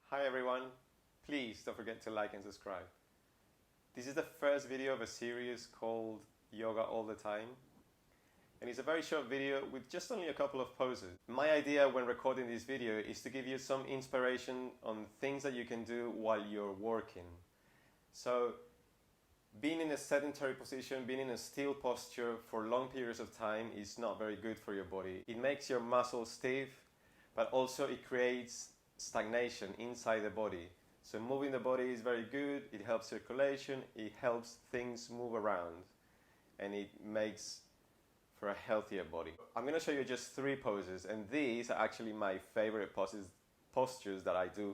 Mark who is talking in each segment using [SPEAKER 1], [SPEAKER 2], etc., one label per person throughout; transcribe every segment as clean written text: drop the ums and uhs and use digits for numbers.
[SPEAKER 1] Hi everyone, please don't forget to like and subscribe. This is the first video of a series called Yoga All the Time, and it's a very short video with just only a couple of poses. My idea when recording this video is to give you some inspiration on things that you can do while you're working. So being in a sedentary position, being in a still posture for long periods of time is not very good for your body. It makes your muscles stiff, but also it creates stagnation inside the body. So moving the body is very good, it helps circulation, it helps things move around, and it makes for a healthier body. I'm going to show you just 3 poses, and these are actually my favorite postures that I do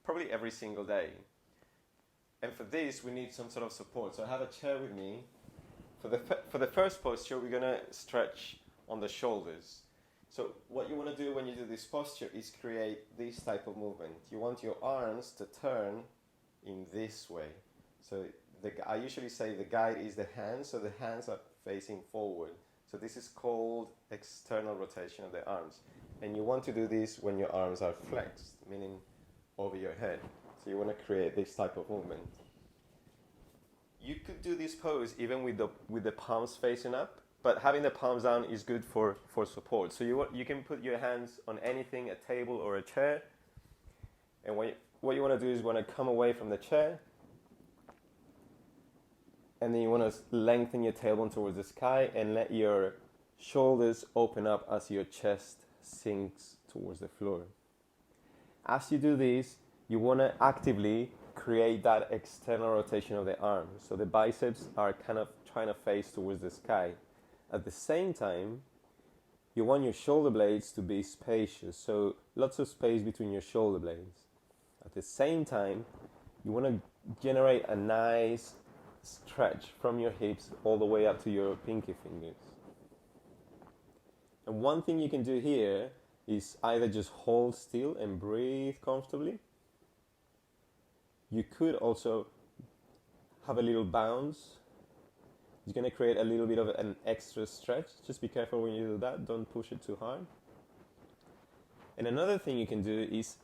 [SPEAKER 1] probably every single day. And for this we need some sort of support. So I have a chair with me. For the first posture we're going to stretch on the shoulders. So what you want to do when you do this posture is create this type of movement. You want your arms to turn in this way. So I usually say the guide is the hands, so the hands are facing forward. So this is called external rotation of the arms. And you want to do this when your arms are flexed, meaning over your head. So you want to create this type of movement. You could do this pose even with the palms facing up, but having the palms down is good for support. So you can put your hands on anything, a table or a chair. And what you want to do is you want to come away from the chair. And then you want to lengthen your tailbone towards the sky and let your shoulders open up as your chest sinks towards the floor. As you do this, you want to actively create that external rotation of the arms. So the biceps are kind of trying to face towards the sky. At the same time, you want your shoulder blades to be spacious, so lots of space between your shoulder blades. At the same time, you want to generate a nice stretch from your hips all the way up to your pinky fingers. And one thing you can do here is either just hold still and breathe comfortably. You could also have a little bounce. It's going to create a little bit of an extra stretch. Just be careful when you do that. Don't push it too hard. And another thing you can do is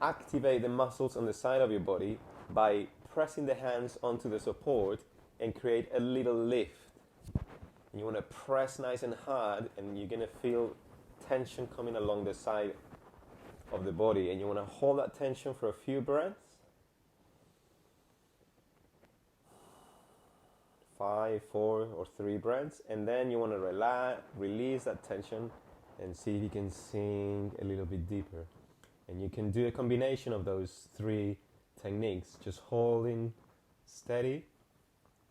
[SPEAKER 1] activate the muscles on the side of your body by pressing the hands onto the support and create a little lift. And you want to press nice and hard, and you're going to feel tension coming along the side of the body. And you want to hold that tension for a few breaths. 5, 4, or 3 breaths, and then you want to release that tension and see if you can sink a little bit deeper. And you can do a combination of those 3 techniques, just holding steady,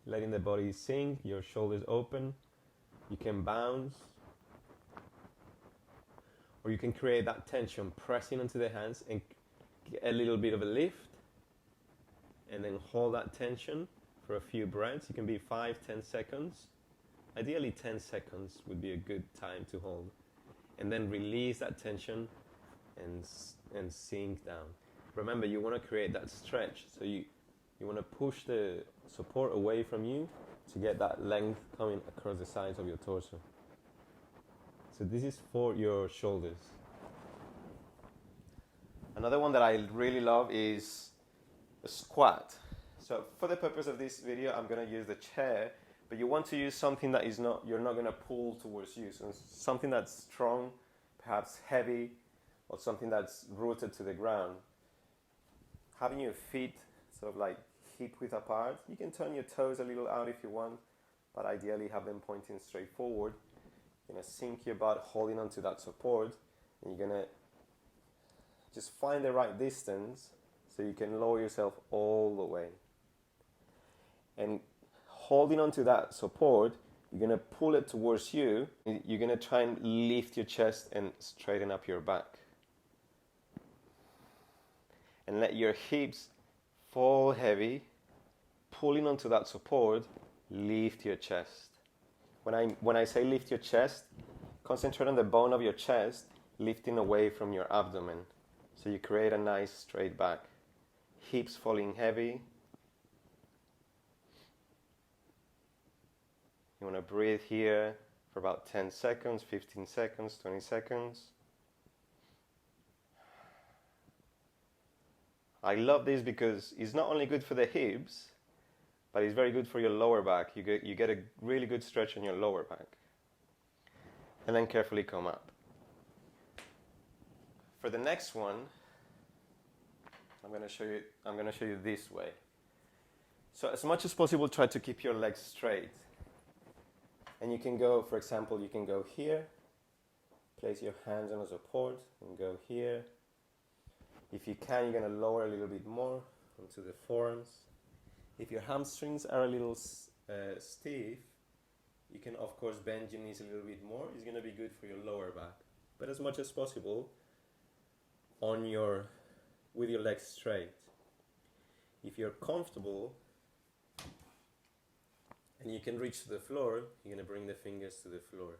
[SPEAKER 1] letting the body sink, your shoulders open. You can bounce, or you can create that tension, pressing onto the hands and get a little bit of a lift, and then hold that tension for a few breaths. You can be 5-10 seconds. Ideally 10 seconds would be a good time to hold. And then release that tension and sink down. Remember, you want to create that stretch. So you want to push the support away from you to get that length coming across the sides of your torso. So this is for your shoulders. Another one that I really love is a squat. So for the purpose of this video, I'm going to use the chair, but you want to use something that you're not going to pull towards you. So something that's strong, perhaps heavy, or something that's rooted to the ground. Having your feet sort of like hip width apart. You can turn your toes a little out if you want, but ideally have them pointing straight forward. You're going to sink your butt holding onto that support, and you're going to just find the right distance so you can lower yourself all the way. And holding onto that support, you're going to pull it towards you. You're going to try and lift your chest and straighten up your back. And let your hips fall heavy. Pulling onto that support, lift your chest. When I say lift your chest, concentrate on the bone of your chest, lifting away from your abdomen. So you create a nice straight back. Hips falling heavy. You want to breathe here for about 10 seconds, 15 seconds, 20 seconds. I love this because it's not only good for the hips, but it's very good for your lower back. You get a really good stretch on your lower back. And then carefully come up. For the next one, I'm going to show you this way. So as much as possible, try to keep your legs straight. And you can go, for example, you can go here, place your hands on a support, and go here. If you can, you're going to lower a little bit more onto the forearms. If your hamstrings are a little stiff, you can of course bend your knees a little bit more. It's going to be good for your lower back. But as much as possible, with your legs straight. If you're comfortable and you can reach to the floor, you're going to bring the fingers to the floor.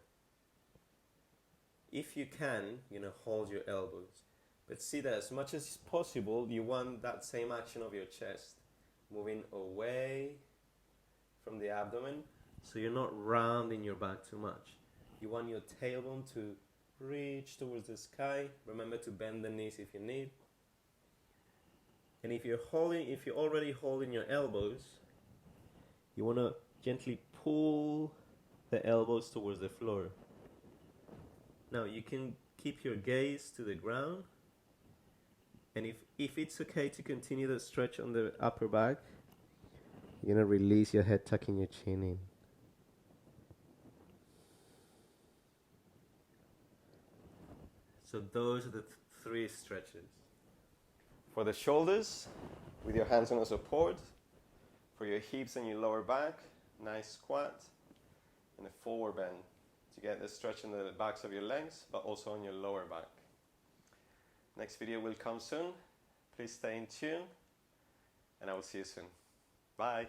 [SPEAKER 1] If you can, you're going to hold your elbows. But see that as much as possible, you want that same action of your chest, moving away from the abdomen, so you're not rounding your back too much. You want your tailbone to reach towards the sky. Remember to bend the knees if you need. And if you're already holding your elbows, you want to gently pull the elbows towards the floor. Now you can keep your gaze to the ground. And if it's okay to continue the stretch on the upper back, you're going to release your head, tucking your chin in. So those are the three stretches. For the shoulders, with your hands on the support. For your hips and your lower back, nice squat. And a forward bend to get the stretch in the backs of your legs, but also on your lower back. Next video will come soon. Please stay in tune, and I will see you soon. Bye.